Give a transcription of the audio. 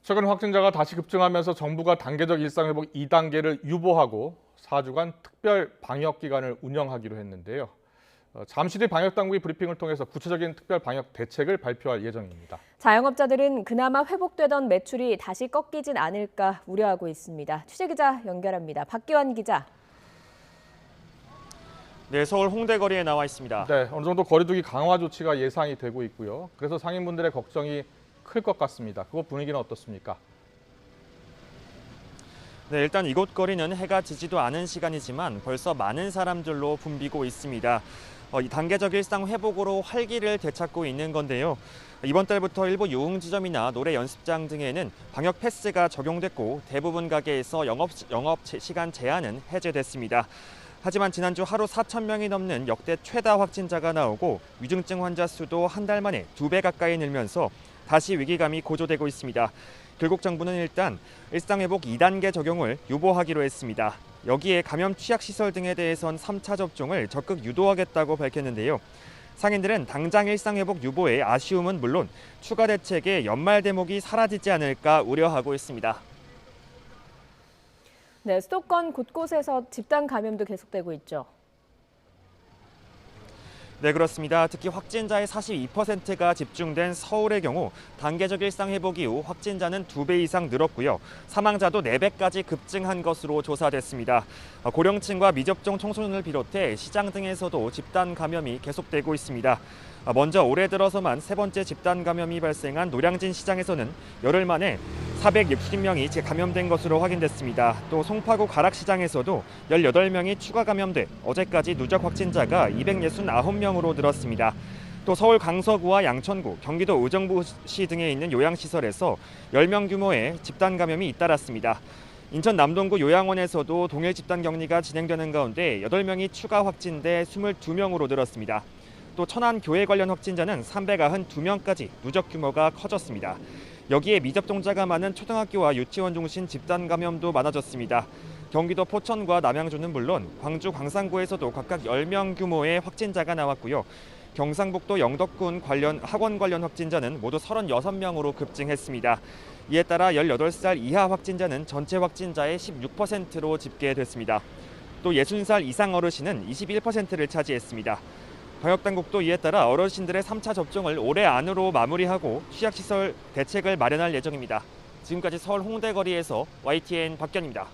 최근 확진자가 다시 급증하면서 정부가 단계적 일상회복 2단계를 유보하고 4주간 특별 방역 기간을 운영하기로 했는데요. 잠시 뒤 방역당국이 브리핑을 통해서 구체적인 특별 방역 대책을 발표할 예정입니다. 자영업자들은 그나마 회복되던 매출이 다시 꺾이진 않을까 우려하고 있습니다. 취재기자 연결합니다. 박기환 기자. 네, 서울 홍대 거리에 나와 있습니다. 네, 어느 정도 거리두기 강화 조치가 예상이 되고 있고요. 그래서 상인분들의 걱정이 클 것 같습니다. 그곳 분위기는 어떻습니까? 네, 일단 이곳 거리는 해가 지지도 않은 시간이지만 벌써 많은 사람들로 붐비고 있습니다. 이 단계적 일상 회복으로 활기를 되찾고 있는 건데요. 이번 달부터 일부 유흥지점이나 노래 연습장 등에는 방역 패스가 적용됐고 대부분 가게에서 영업 시간 제한은 해제됐습니다. 하지만 지난주 하루 4,000명이 넘는 역대 최다 확진자가 나오고 위중증 환자 수도 한 달 만에 2배 가까이 늘면서 다시 위기감이 고조되고 있습니다. 결국 정부는 일단 일상회복 2단계 적용을 유보하기로 했습니다. 여기에 감염 취약시설 등에 대해선 3차 접종을 적극 유도하겠다고 밝혔는데요. 상인들은 당장 일상회복 유보의 아쉬움은 물론 추가 대책의 연말 대목이 사라지지 않을까 우려하고 있습니다. 네, 수도권 곳곳에서 집단 감염도 계속되고 있죠. 네, 그렇습니다. 특히 확진자의 42%가 집중된 서울의 경우 단계적 일상 회복 이후 확진자는 2배 이상 늘었고요. 사망자도 4배까지 급증한 것으로 조사됐습니다. 고령층과 미접종 청소년을 비롯해 시장 등에서도 집단 감염이 계속되고 있습니다. 먼저 올해 들어서만 3번째 집단 감염이 발생한 노량진 시장에서는 열흘 만에 460명이 재감염된 것으로 확인됐습니다. 또 송파구 가락시장에서도 18명이 추가 감염돼 어제까지 누적 확진자가 269명으로 늘었습니다. 또 서울 강서구와 양천구, 경기도 의정부시 등에 있는 요양시설에서 10명 규모의 집단 감염이 잇따랐습니다. 인천 남동구 요양원에서도 동일 집단 격리가 진행되는 가운데 8명이 추가 확진돼 22명으로 늘었습니다. 또 천안 교회 관련 확진자는 392명까지 누적 규모가 커졌습니다. 여기에 미접종자가 많은 초등학교와 유치원 중심 집단 감염도 많아졌습니다. 경기도 포천과 남양주는 물론 광주 광산구에서도 각각 10명 규모의 확진자가 나왔고요. 경상북도 영덕군 학원 관련 확진자는 모두 36명으로 급증했습니다. 이에 따라 18살 이하 확진자는 전체 확진자의 16%로 집계됐습니다. 또 60살 이상 어르신은 21%를 차지했습니다. 방역당국도 이에 따라 어르신들의 3차 접종을 올해 안으로 마무리하고 취약시설 대책을 마련할 예정입니다. 지금까지 서울 홍대 거리에서 YTN 박견입니다.